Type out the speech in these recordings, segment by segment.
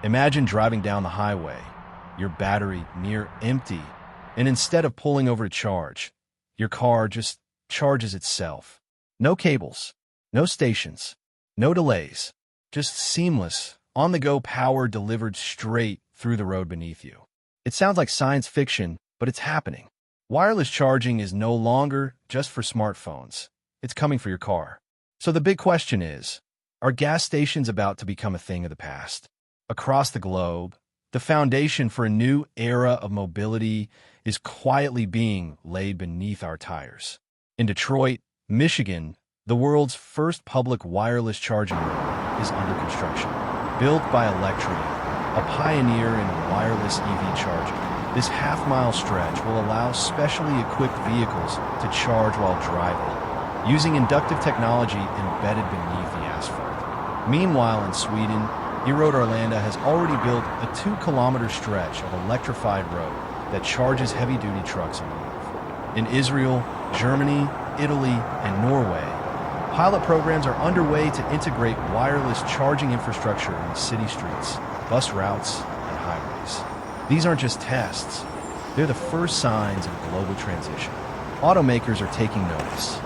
Imagine driving down the highway, your battery near empty, and instead of pulling over to charge, your car just charges itself. No cables, no stations, no delays, just seamless, on-the-go power delivered straight through the road beneath you. It sounds like science fiction, but it's happening. Wireless charging is no longer just for smartphones. It's coming for your car. So the big question is, are gas stations about to become a thing of the past? Across the globe, the foundation for a new era of mobility is quietly being laid beneath our tires. In Detroit, Michigan, the world's first public wireless charging road is under construction. Built by Electreon, a pioneer in wireless EV charging, this half-mile stretch will allow specially equipped vehicles to charge while driving, using inductive technology embedded beneath the asphalt. Meanwhile, in Sweden, E-Road Arlanda has already built a 2-kilometer stretch of electrified road that charges heavy-duty trucks on the move. In Israel, Germany, Italy, and Norway, pilot programs are underway to integrate wireless charging infrastructure in city streets, bus routes, and highways. These aren't just tests. They're the first signs of global transition. Automakers are taking notice.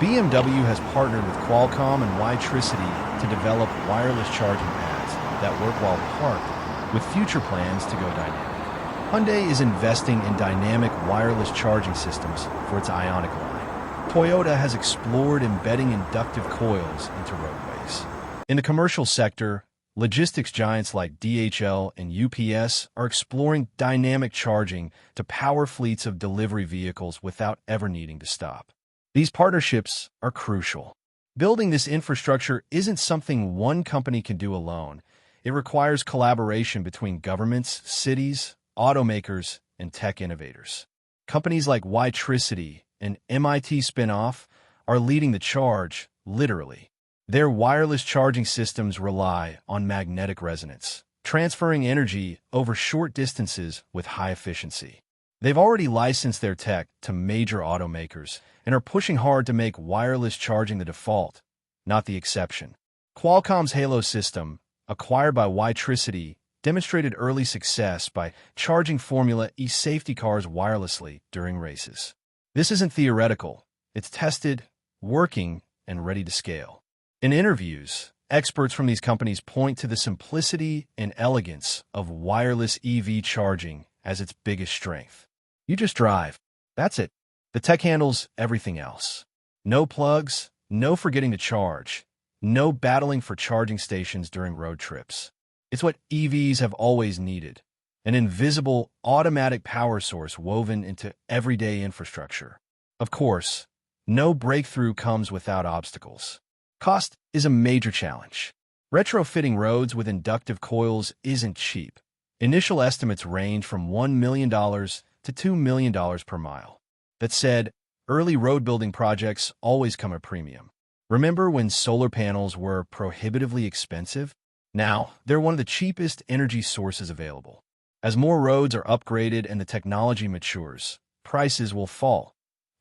BMW has partnered with Qualcomm and WiTricity to develop wireless charging pads that work while parked, with future plans to go dynamic. Hyundai is investing in dynamic wireless charging systems for its Ioniq line. Toyota has explored embedding inductive coils into roadways. In the commercial sector, logistics giants like DHL and UPS are exploring dynamic charging to power fleets of delivery vehicles without ever needing to stop. These partnerships are crucial. Building this infrastructure isn't something one company can do alone. It requires collaboration between governments, cities, automakers, and tech innovators. Companies like WiTricity and MIT spin-off are leading the charge, literally. Their wireless charging systems rely on magnetic resonance, transferring energy over short distances with high efficiency. They've already licensed their tech to major automakers and are pushing hard to make wireless charging the default, not the exception. Qualcomm's Halo system, acquired by WiTricity, demonstrated early success by charging Formula E safety cars wirelessly during races. This isn't theoretical. It's tested, working, and ready to scale. In interviews, experts from these companies point to the simplicity and elegance of wireless EV charging as its biggest strength. You just drive. That's it. The tech handles everything else. No plugs, no forgetting to charge, no battling for charging stations during road trips. It's what EVs have always needed, an invisible, automatic power source woven into everyday infrastructure. Of course, no breakthrough comes without obstacles. Cost is a major challenge. Retrofitting roads with inductive coils isn't cheap. Initial estimates range from $1 million to $2 million per mile. That said, early road building projects always come at a premium. Remember when solar panels were prohibitively expensive? Now, they're one of the cheapest energy sources available. As more roads are upgraded and the technology matures, prices will fall,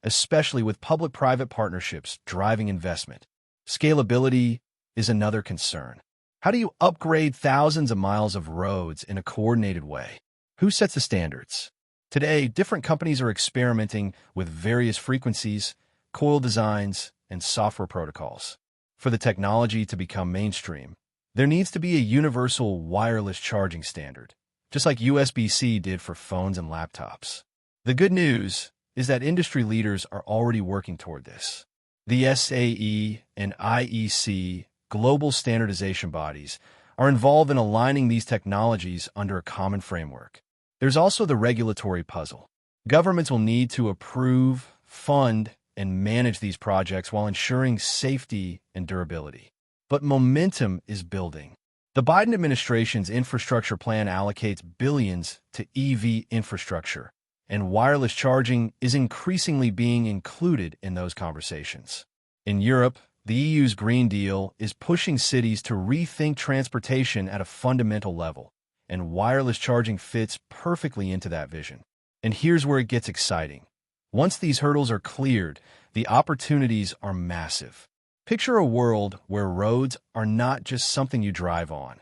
especially with public-private partnerships driving investment. Scalability is another concern. How do you upgrade thousands of miles of roads in a coordinated way? Who sets the standards? Today, different companies are experimenting with various frequencies, coil designs, and software protocols. For the technology to become mainstream, there needs to be a universal wireless charging standard, just like USB-C did for phones and laptops. The good news is that industry leaders are already working toward this. The SAE and IEC global standardization bodies are involved in aligning these technologies under a common framework. There's also the regulatory puzzle. Governments will need to approve, fund, and manage these projects while ensuring safety and durability. But momentum is building. The Biden administration's infrastructure plan allocates billions to EV infrastructure, and wireless charging is increasingly being included in those conversations. In Europe, the EU's Green Deal is pushing cities to rethink transportation at a fundamental level, and wireless charging fits perfectly into that vision. And here's where it gets exciting. Once these hurdles are cleared, the opportunities are massive. Picture a world where roads are not just something you drive on.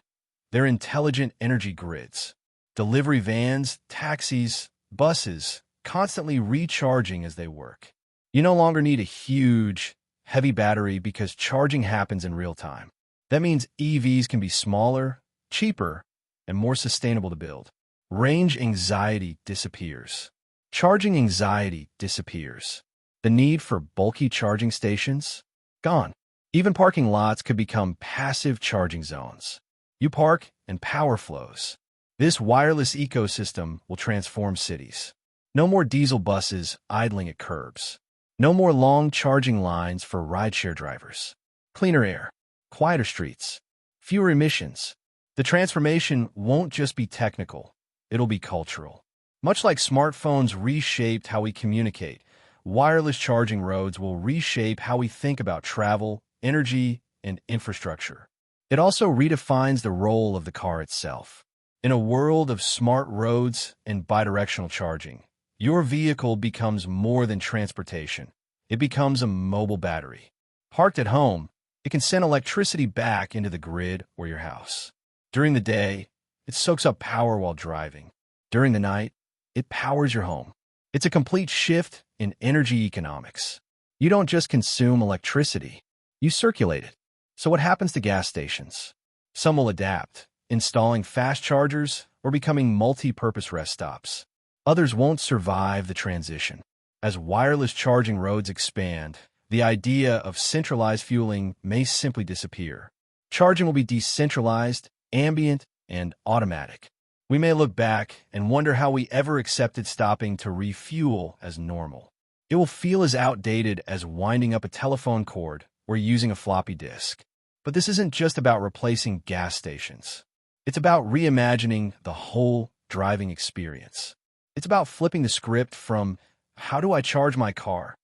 They're intelligent energy grids. Delivery vans, taxis, buses, constantly recharging as they work. You no longer need a huge, heavy battery because charging happens in real time. That means EVs can be smaller, cheaper, and more sustainable to build. Range anxiety disappears. Charging anxiety disappears. The need for bulky charging stations? Gone. Even parking lots could become passive charging zones. You park and power flows. This wireless ecosystem will transform cities. No more diesel buses idling at curbs. No more long charging lines for rideshare drivers. Cleaner air, quieter streets, fewer emissions. The transformation won't just be technical, it'll be cultural. Much like smartphones reshaped how we communicate, wireless charging roads will reshape how we think about travel, energy, and infrastructure. It also redefines the role of the car itself. In a world of smart roads and bidirectional charging, your vehicle becomes more than transportation. It becomes a mobile battery. Parked at home, it can send electricity back into the grid or your house. During the day, it soaks up power while driving. During the night, it powers your home. It's a complete shift in energy economics. You don't just consume electricity, you circulate it. So what happens to gas stations? Some will adapt, installing fast chargers or becoming multi-purpose rest stops. Others won't survive the transition. As wireless charging roads expand, the idea of centralized fueling may simply disappear. Charging will be decentralized, ambient, and automatic. We may look back and wonder how we ever accepted stopping to refuel as normal. It will feel as outdated as winding up a telephone cord or using a floppy disk. But this isn't just about replacing gas stations. It's about reimagining the whole driving experience. It's about flipping the script from, how do I charge my car,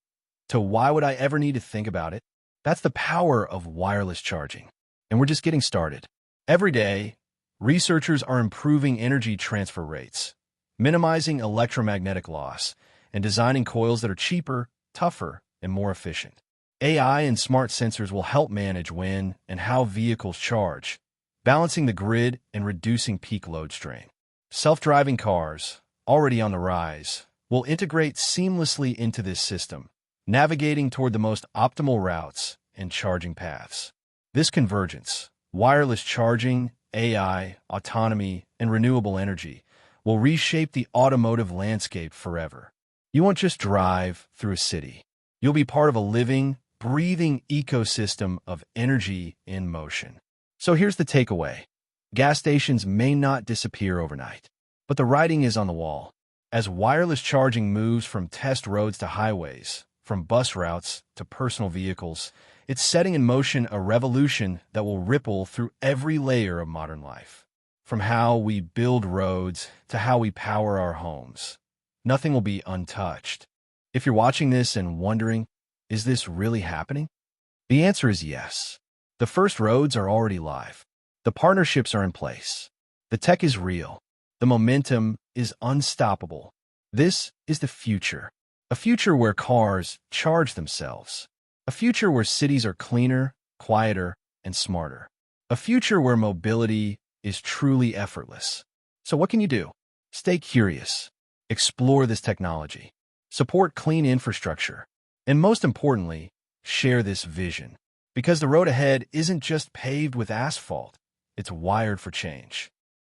to why would I ever need to think about it? That's the power of wireless charging. And we're just getting started. Every day, researchers are improving energy transfer rates, minimizing electromagnetic loss, and designing coils that are cheaper, tougher, and more efficient. AI and smart sensors will help manage when and how vehicles charge, balancing the grid and reducing peak load strain. Self-driving cars, already on the rise, will integrate seamlessly into this system, navigating toward the most optimal routes and charging paths. This convergence, wireless charging, AI, autonomy, and renewable energy, will reshape the automotive landscape forever. You won't just drive through a city. You'll be part of a living, breathing ecosystem of energy in motion. So here's the takeaway. Gas stations may not disappear overnight, but the writing is on the wall. As wireless charging moves from test roads to highways, from bus routes to personal vehicles, it's setting in motion a revolution that will ripple through every layer of modern life. From how we build roads to how we power our homes, nothing will be untouched. If you're watching this and wondering, is this really happening? The answer is yes. The first roads are already live. The partnerships are in place. The tech is real. The momentum is unstoppable. This is the future. A future where cars charge themselves. A future where cities are cleaner, quieter, and smarter. A future where mobility is truly effortless. So what can you do? Stay curious. Explore this technology. Support clean infrastructure. And most importantly, share this vision. Because the road ahead isn't just paved with asphalt, it's wired for change.